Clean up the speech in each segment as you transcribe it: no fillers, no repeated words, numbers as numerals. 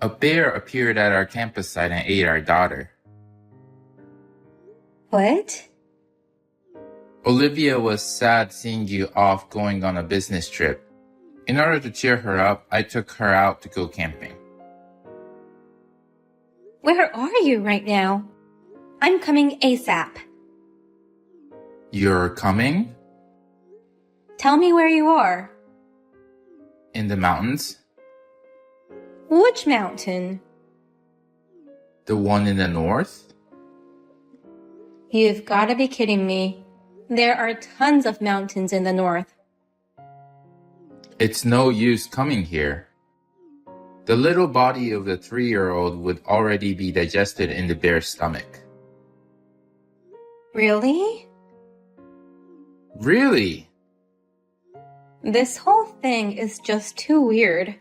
A bear appeared at our campus site and ate our daughter. What? Olivia was sad seeing you off going on a business trip. In order to cheer her up, I took her out to go camping. Where are you right now? I'm coming ASAP. You're coming? Tell me where you are. In the mountains? Which mountain? The one in the north? You've got to be kidding me. There are tons of mountains in the north. It's no use coming here. The little body of the 3-year-old would already be digested in the bear's stomach. Really? Really? This whole thing is just too weird.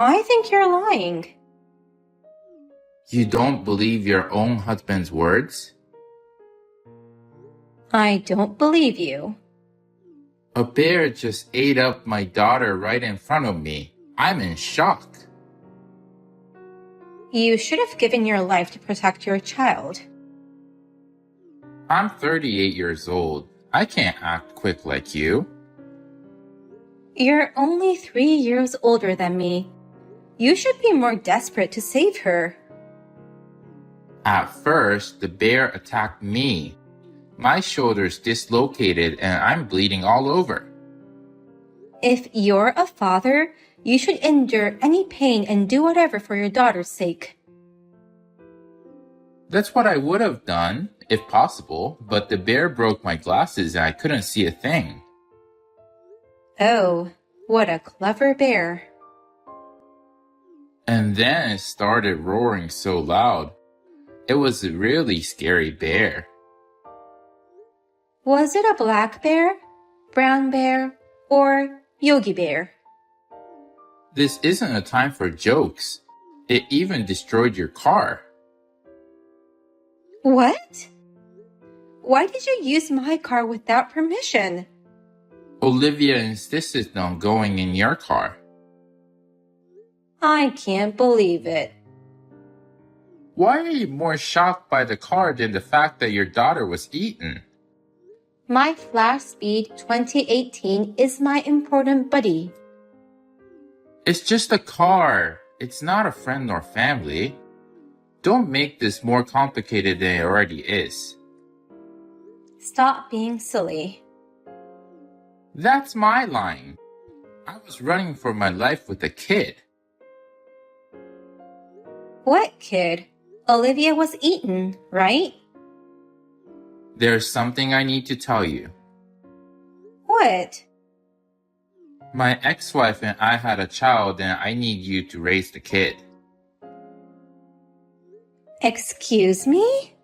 I think you're lying. You don't believe your own husband's words? I don't believe you. A bear just ate up my daughter right in front of me. I'm in shock. You should have given your life to protect your child. I'm 38 years old. I can't act quick like you. You're only 3 years older than me. You should be more desperate to save her. At first, the bear attacked me. My shoulder's dislocated and I'm bleeding all over. If you're a father, you should endure any pain and do whatever for your daughter's sake. That's what I would have done, if possible, but the bear broke my glasses and I couldn't see a thing. Oh, what a clever bear. And then it started roaring so loud. It was a really scary bear. Was it a black bear, brown bear, or Yogi Bear? This isn't a time for jokes. It even destroyed your car. What? Why did you use my car without permission? Olivia insisted on going in your car. I can't believe it. Why are you more shocked by the car than the fact that your daughter was eaten? My Flash Speed 2018 is my important buddy. It's just a car. It's not a friend or family. Don't make this more complicated than it already is. Stop being silly. That's my line. I was running for my life with a kid. What kid? Olivia was eaten, right? There's something I need to tell you. What? My ex-wife and I had a child and I need you to raise the kid. Excuse me?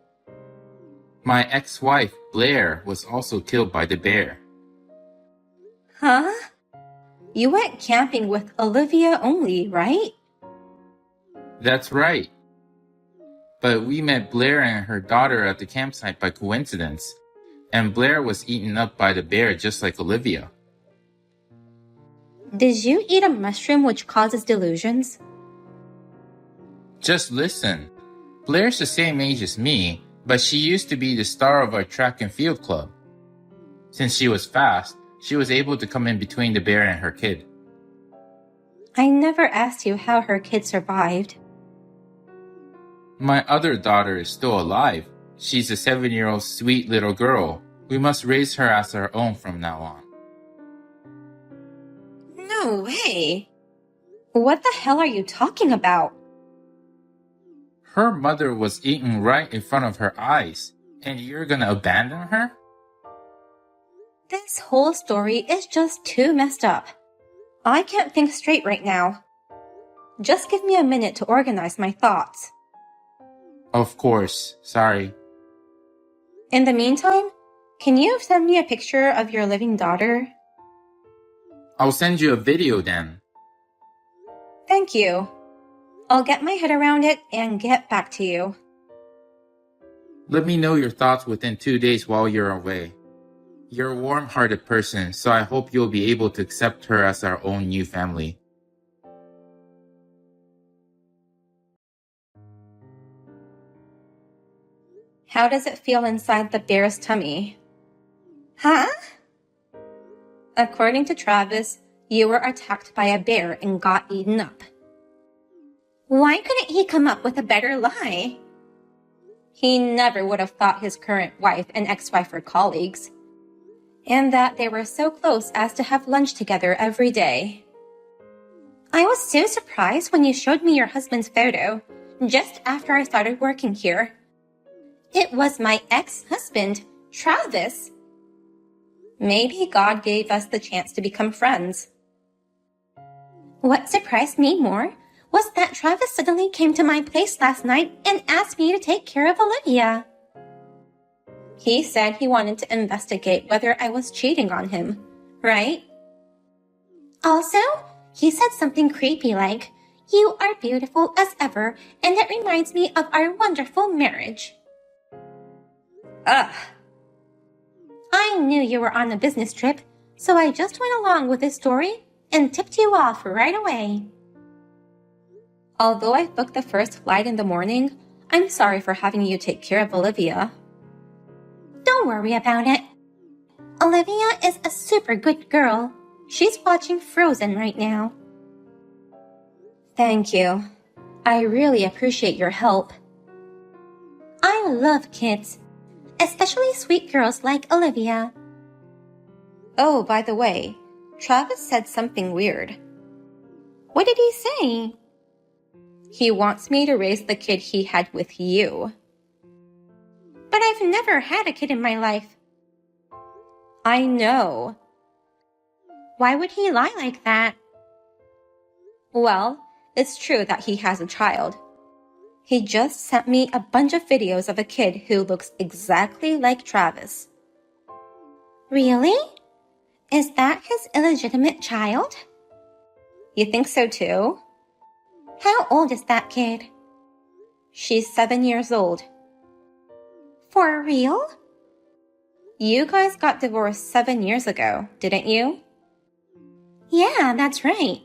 My ex-wife, Blair, was also killed by the bear. Huh? You went camping with Olivia only, right? That's right. But we met Blair and her daughter at the campsite by coincidence, and Blair was eaten up by the bear just like Olivia. Did you eat a mushroom which causes delusions? Just listen. Blair's the same age as me, but she used to be the star of our track and field club. Since she was fast, she was able to come in between the bear and her kid. I never asked you how her kid survived. My other daughter is still alive. She's a 7-year-old sweet little girl. We must raise her as our own from now on. No way! What the hell are you talking about? Her mother was eaten right in front of her eyes, and you're gonna abandon her? This whole story is just too messed up. I can't think straight right now. Just give me a minute to organize my thoughts. Of course, sorry. In the meantime, can you send me a picture of your living daughter? I'll send you a video then. Thank you. I'll get my head around it and get back to you. Let me know your thoughts within 2 days while you're away. You're a warm-hearted person, so I hope you'll be able to accept her as our own new family. How does it feel inside the bear's tummy? Huh? According to Travis, you were attacked by a bear and got eaten up. Why couldn't he come up with a better lie? He never would have thought his current wife and ex-wife were colleagues, and that they were so close as to have lunch together every day. I was so surprised when you showed me your husband's photo, just after I started working here. It was my ex-husband, Travis. Maybe God gave us the chance to become friends. What surprised me more was that Travis suddenly came to my place last night and asked me to take care of Olivia. He said he wanted to investigate whether I was cheating on him, right? Also, he said something creepy like, "You are beautiful as ever, and it reminds me of our wonderful marriage." Ugh. I knew you were on a business trip, so I just went along with this story and tipped you off right away. Although I booked the first flight in the morning, I'm sorry for having you take care of Olivia. Don't worry about it. Olivia is a super good girl. She's watching Frozen right now. Thank you. I really appreciate your help. I love kids, especially sweet girls like Olivia. Oh, by the way, Travis said something weird. What did he say? He wants me to raise the kid he had with you. But I've never had a kid in my life. I know. Why would he lie like that? Well, it's true that he has a child. He just sent me a bunch of videos of a kid who looks exactly like Travis. Really? Is that his illegitimate child? You think so too? How old is that kid? She's 7 years old. For real? You guys got divorced 7 years ago, didn't you? Yeah, that's right.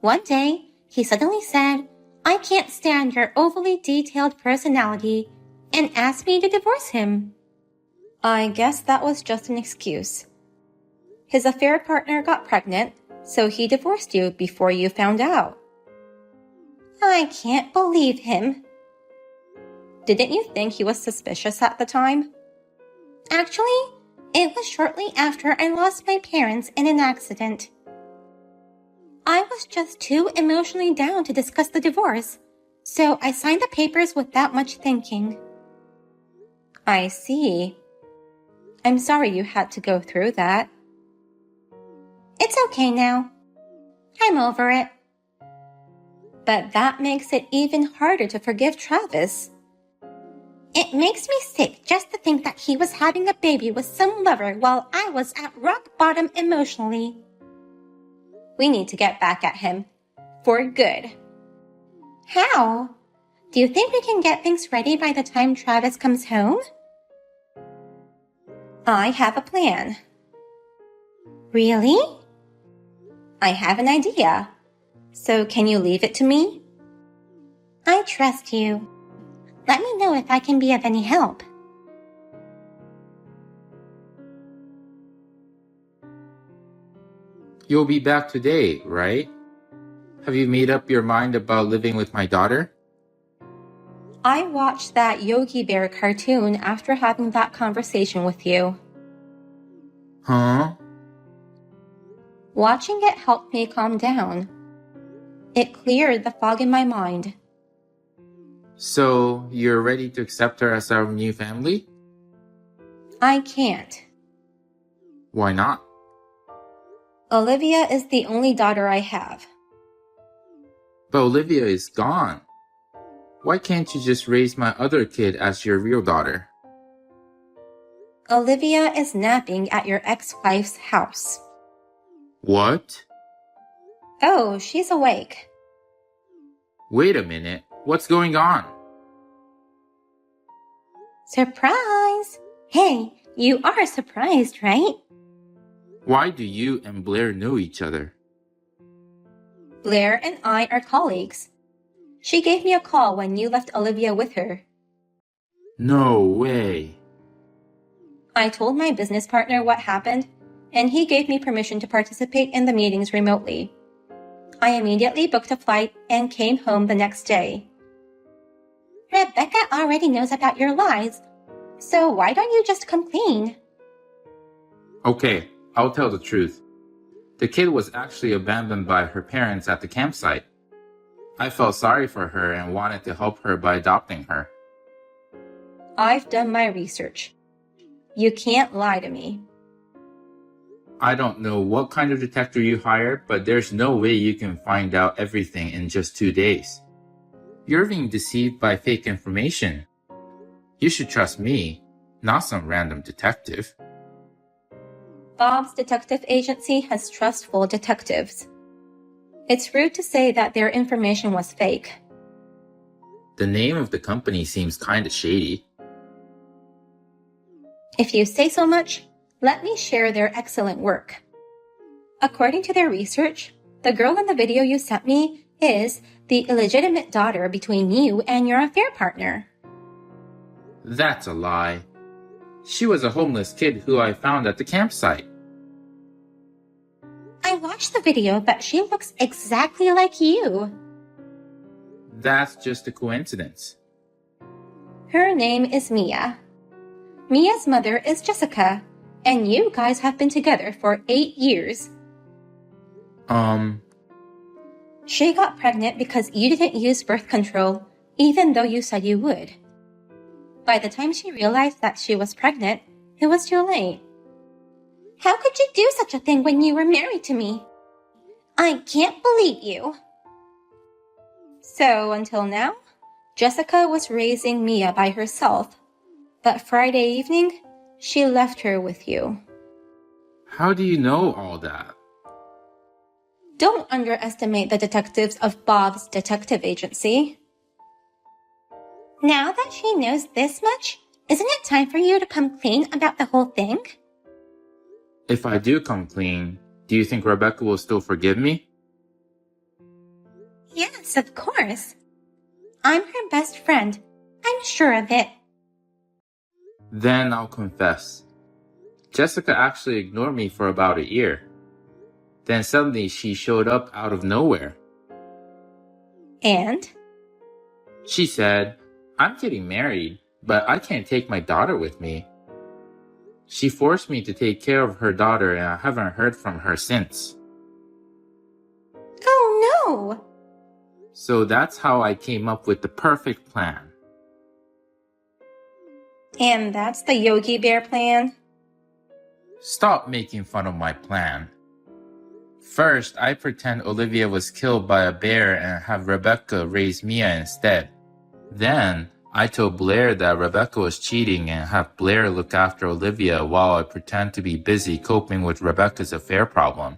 One day, he suddenly said, "I can't stand your overly detailed personality," and asked me to divorce him. I guess that was just an excuse. His affair partner got pregnant, so he divorced you before you found out. I can't believe him. Didn't you think he was suspicious at the time? Actually, it was shortly after I lost my parents in an accident. I was just too emotionally down to discuss the divorce, so I signed the papers without much thinking. I see. I'm sorry you had to go through that. It's okay now. I'm over it. But that makes it even harder to forgive Travis. It makes me sick just to think that he was having a baby with some lover while I was at rock bottom emotionally. We need to get back at him. For good. How? Do you think we can get things ready by the time Travis comes home? I have a plan. Really? I have an idea. So can you leave it to me? I trust you. Let me know if I can be of any help. You'll be back today, right? Have you made up your mind about living with my daughter? I watched that Yogi Bear cartoon after having that conversation with you. Huh? Watching it helped me calm down. It cleared the fog in my mind. So, you're ready to accept her as our new family? I can't. Why not? Olivia is the only daughter I have. But Olivia is gone. Why can't you just raise my other kid as your real daughter? Olivia is napping at your ex-wife's house. What? Oh, she's awake. Wait a minute. What's going on? Surprise! Hey, you are surprised, right? Why do you and Blair know each other? Blair and I are colleagues. She gave me a call when you left Olivia with her. No way. I told my business partner what happened, and he gave me permission to participate in the meetings remotely. I immediately booked a flight and came home the next day. Rebecca already knows about your lies, so why don't you just come clean? Okay, I'll tell the truth. The kid was actually abandoned by her parents at the campsite. I felt sorry for her and wanted to help her by adopting her. I've done my research. You can't lie to me. I don't know what kind of detective you hired, but there's no way you can find out everything in just 2 days. You're being deceived by fake information. You should trust me, not some random detective. Bob's detective agency has trustful detectives. It's rude to say that their information was fake. The name of the company seems kinda shady. If you say so much, let me share their excellent work. According to their research, the girl in the video you sent me is the illegitimate daughter between you and your affair partner. That's a lie. She was a homeless kid who I found at the campsite. I watched the video, but she looks exactly like you. That's just a coincidence. Her name is Mia. Mia's mother is Jessica, and you guys have been together for 8 years. She got pregnant because you didn't use birth control, even though you said you would. By the time she realized that she was pregnant, it was too late. How could you do such a thing when you were married to me? I can't believe you. So until now, Jessica was raising Mia by herself, but Friday evening, she left her with you. How do you know all that? Don't underestimate the detectives of Bob's detective agency. Now that she knows this much, isn't it time for you to come clean about the whole thing? If I do come clean, do you think Rebecca will still forgive me? Yes, of course. I'm her best friend. I'm sure of it. Then I'll confess. Jessica actually ignored me for about a year. Then suddenly she showed up out of nowhere. And? She said, "I'm getting married, but I can't take my daughter with me." She forced me to take care of her daughter, and I haven't heard from her since. Oh no! So that's how I came up with the perfect plan. And that's the Yogi Bear plan? Stop making fun of my plan. First, I pretend Olivia was killed by a bear and have Rebecca raise Mia instead. Then, I told Blair that Rebecca was cheating and have Blair look after Olivia while I pretend to be busy coping with Rebecca's affair problem.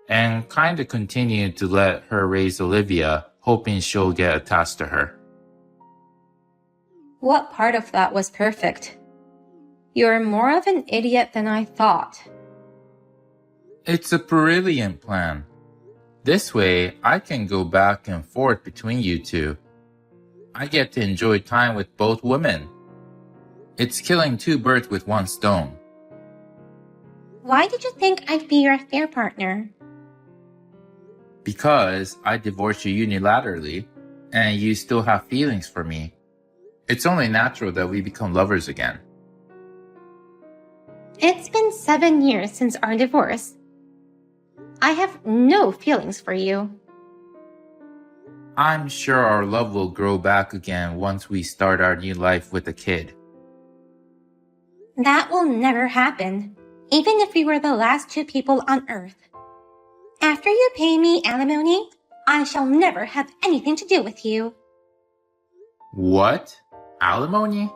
And kinda continued to let her raise Olivia, hoping she'll get attached to her. What part of that was perfect? You're more of an idiot than I thought. It's a brilliant plan. This way, I can go back and forth between you two. I get to enjoy time with both women. It's killing 2 birds with 1 stone. Why did you think I'd be your affair partner? Because I divorced you unilaterally, and you still have feelings for me. It's only natural that we become lovers again. It's been 7 years since our divorce. I have no feelings for you. I'm sure our love will grow back again once we start our new life with a kid. That will never happen, even if we were the last 2 people on Earth. After you pay me alimony, I shall never have anything to do with you. What? Alimony?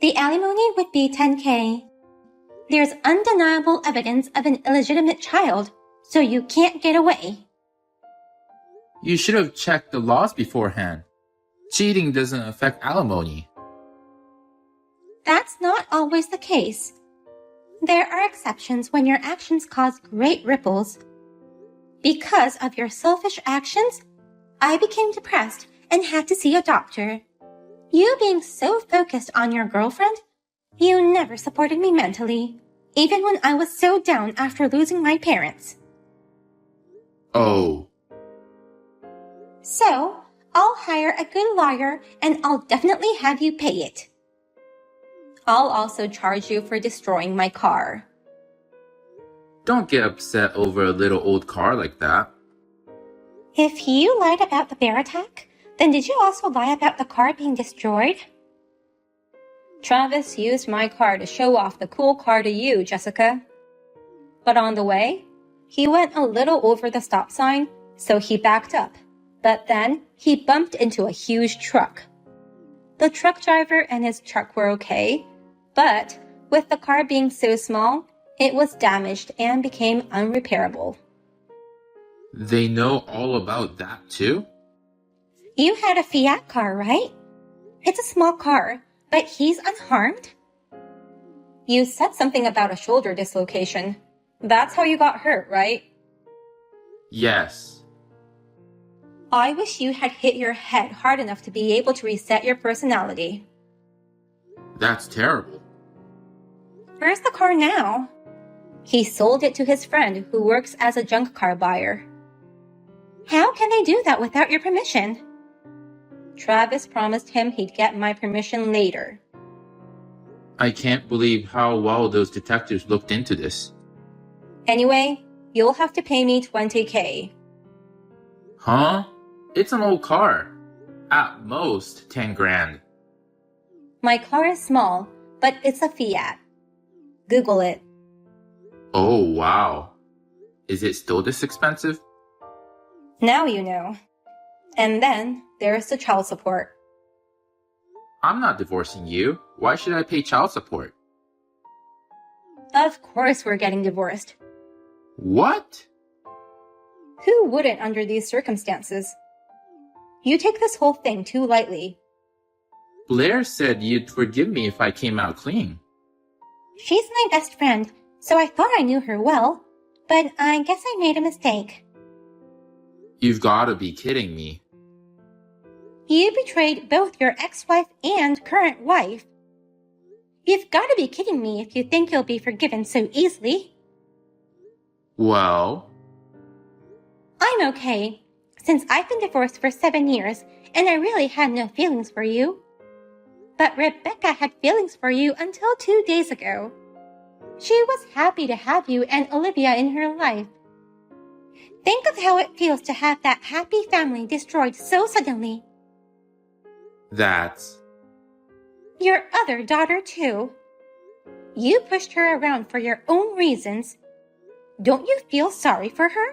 The alimony would be $10,000. There's undeniable evidence of an illegitimate child, so you can't get away. You should have checked the laws beforehand. Cheating doesn't affect alimony. That's not always the case. There are exceptions when your actions cause great ripples. Because of your selfish actions, I became depressed and had to see a doctor. You being so focused on your girlfriend? You never supported me mentally, even when I was so down after losing my parents. Oh. So, I'll hire a good lawyer and I'll definitely have you pay it. I'll also charge you for destroying my car. Don't get upset over a little old car like that. If you lied about the bear attack, then did you also lie about the car being destroyed? Travis used my car to show off the cool car to you, Jessica. But on the way, he went a little over the stop sign, so he backed up. But then he bumped into a huge truck. The truck driver and his truck were okay, but with the car being so small, it was damaged and became unrepairable. They know all about that too? You had a Fiat car, right? It's a small car, but he's unharmed? You said something about a shoulder dislocation. That's how you got hurt, right? Yes. I wish you had hit your head hard enough to be able to reset your personality. That's terrible. Where's the car now? He sold it to his friend who works as a junk car buyer. How can they do that without your permission? Travis promised him he'd get my permission later. I can't believe how well those detectives looked into this. Anyway, you'll have to pay me $20,000. Huh? It's an old car. At most, 10 grand. My car is small, but it's a Fiat. Google it. Oh, wow. Is it still this expensive? Now you know. And then there's the child support. I'm not divorcing you. Why should I pay child support? Of course we're getting divorced. What? Who wouldn't under these circumstances? You take this whole thing too lightly. Blair said you'd forgive me if I came out clean. She's my best friend, so I thought I knew her well, but I guess I made a mistake. You've gotta be kidding me. You betrayed both your ex-wife and current wife. You've gotta be kidding me if you think you'll be forgiven so easily. Well, I'm okay, since I've been divorced for 7 years and I really had no feelings for you. But Rebecca had feelings for you until 2 days ago. She was happy to have you and Olivia in her life. Think of how it feels to have that happy family destroyed so suddenly. that's... Your other daughter, too. You pushed her around for your own reasons. Don't you feel sorry for her?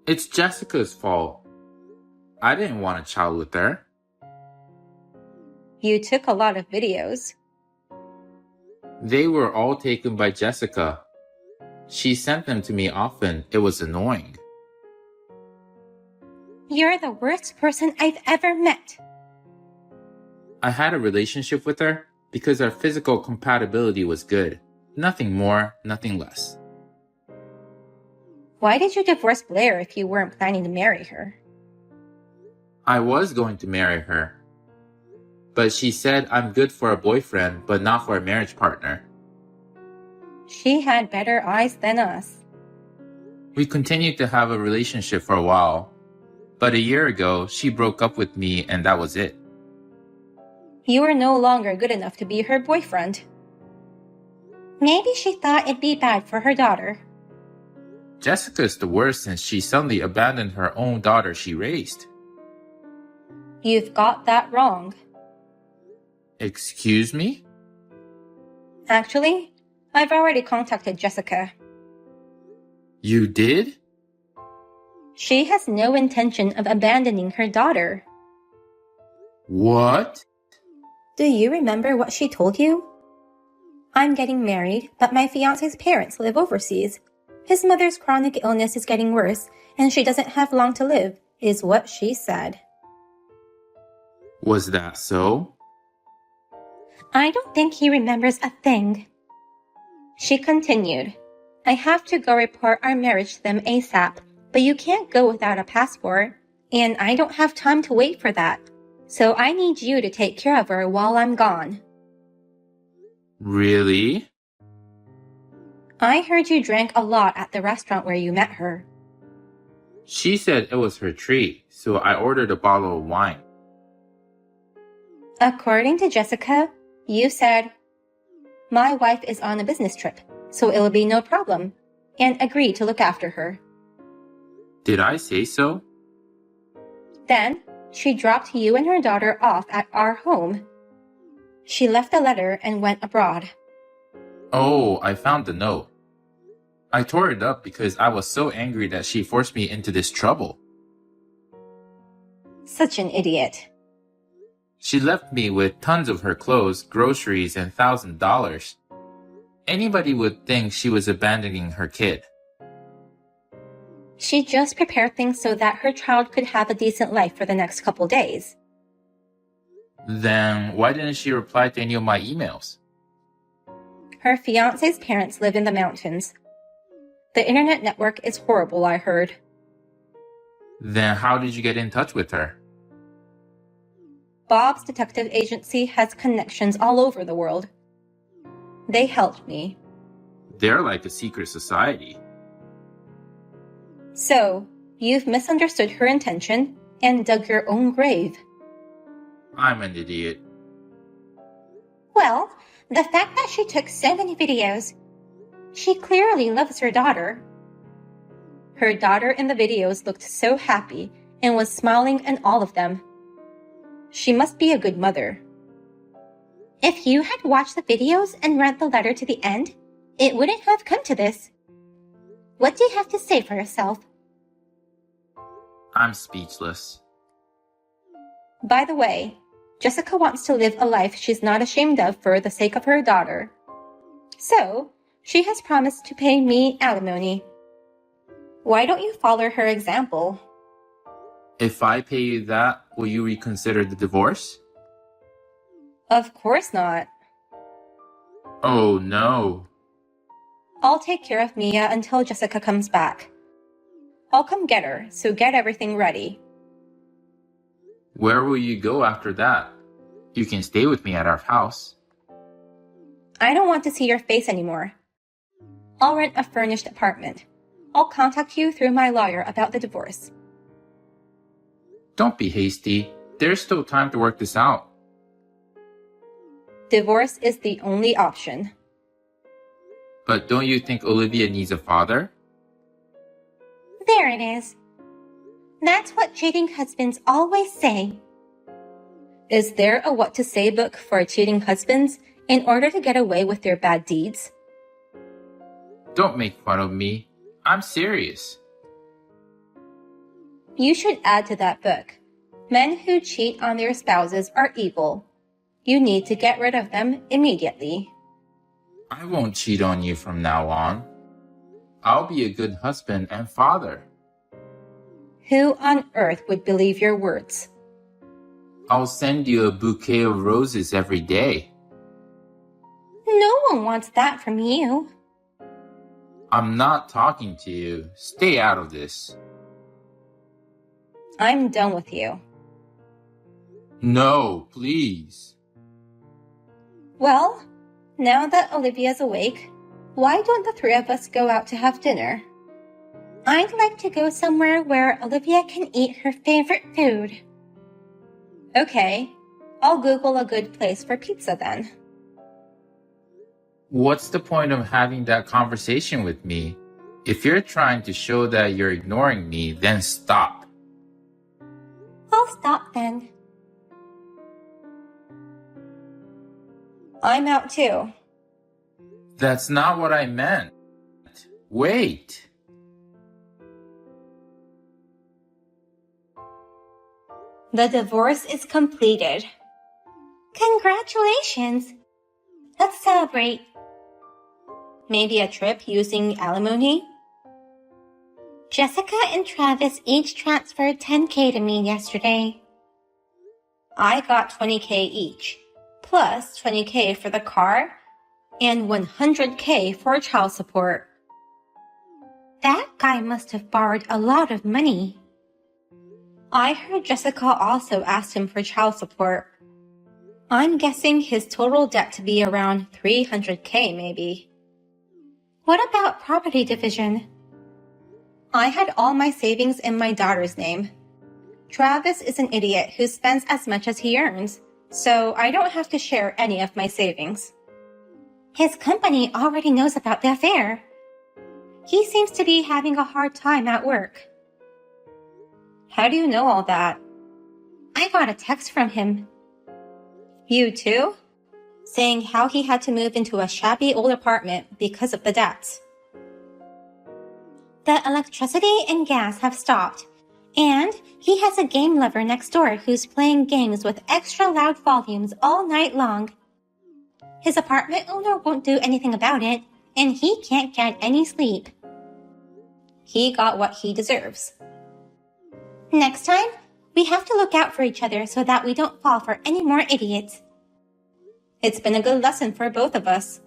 It's Jessica's fault. I didn't want a child with her. You took a lot of videos. They were all taken by Jessica. She sent them to me often. It was annoying. You're the worst person I've ever met. I had a relationship with her because our physical compatibility was good. Nothing more, nothing less. Why did you divorce Blair if you weren't planning to marry her? I was going to marry her. But she said I'm good for a boyfriend, but not for a marriage partner. She had better eyes than us. We continued to have a relationship for a while. But a year ago, she broke up with me and that was it. You were no longer good enough to be her boyfriend. Maybe she thought it'd be bad for her daughter. Jessica's the worst since she suddenly abandoned her own daughter she raised. You've got that wrong. Excuse me? Actually, I've already contacted Jessica. You did? She has no intention of abandoning her daughter. What? Do you remember what she told you? I'm getting married, but my fiancé's parents live overseas. His mother's chronic illness is getting worse, and she doesn't have long to live, is what she said. Was that so? I don't think he remembers a thing. She continued, I have to go report our marriage to them ASAP, but you can't go without a passport, and I don't have time to wait for that. So I need you to take care of her while I'm gone. Really? I heard you drank a lot at the restaurant where you met her. She said it was her treat, so I ordered a bottle of wine. According to Jessica, you said, "My wife is on a business trip, so it'll be no problem," and agreed to look after her. Did I say so? Then, she dropped you and her daughter off at our home. She left a letter and went abroad. Oh, I found the note. I tore it up because I was so angry that she forced me into this trouble. Such an idiot. She left me with tons of her clothes, groceries, and $1,000. Anybody would think she was abandoning her kid. She just prepared things so that her child could have a decent life for the next couple days. Then why didn't she reply to any of my emails? Her fiancé's parents live in the mountains. The internet network is horrible, I heard. Then how did you get in touch with her? Bob's detective agency has connections all over the world. They helped me. They're like a secret society. So, you've misunderstood her intention and dug your own grave. I'm an idiot. Well, the fact that she took so many videos, she clearly loves her daughter. Her daughter in the videos looked so happy and was smiling in all of them. She must be a good mother. If you had watched the videos and read the letter to the end, it wouldn't have come to this. What do you have to say for yourself? I'm speechless. By the way, Jessica wants to live a life she's not ashamed of for the sake of her daughter. So, she has promised to pay me alimony. Why don't you follow her example? If I pay you that, will you reconsider the divorce? Of course not. Oh no. I'll take care of Mia until Jessica comes back. I'll come get her, so get everything ready. Where will you go after that? You can stay with me at our house. I don't want to see your face anymore. I'll rent a furnished apartment. I'll contact you through my lawyer about the divorce. Don't be hasty. There's still time to work this out. Divorce is the only option. But don't you think Olivia needs a father? There it is. That's what cheating husbands always say. Is there a what to say book for cheating husbands in order to get away with their bad deeds? Don't make fun of me. I'm serious. You should add to that book. Men who cheat on their spouses are evil. You need to get rid of them immediately. I won't cheat on you from now on. I'll be a good husband and father. Who on earth would believe your words? I'll send you a bouquet of roses every day. No one wants that from you. I'm not talking to you. Stay out of this. I'm done with you. No, please. Well, now that Olivia's awake, why don't the three of us go out to have dinner? I'd like to go somewhere where Olivia can eat her favorite food. Okay, I'll Google a good place for pizza then. What's the point of having that conversation with me? If you're trying to show that you're ignoring me, then stop. I'll stop then. I'm out too. That's not what I meant. Wait. The divorce is completed. Congratulations! Let's celebrate. Maybe a trip using alimony? Jessica and Travis each transferred $10K to me yesterday. I got $20K each, plus $20K for the car and $100K for child support. That guy must have borrowed a lot of money. I heard Jessica also asked him for child support. I'm guessing his total debt to be around $300K maybe. What about property division? I had all my savings in my daughter's name. Travis is an idiot who spends as much as he earns, so I don't have to share any of my savings. His company already knows about the affair. He seems to be having a hard time at work. How do you know all that? I got a text from him. You too? Saying how he had to move into a shabby old apartment because of the debts. The electricity and gas have stopped, and he has a game lover next door who's playing games with extra loud volumes all night long. His apartment owner won't do anything about it, and he can't get any sleep. He got what he deserves. Next time, we have to look out for each other so that we don't fall for any more idiots. It's been a good lesson for both of us.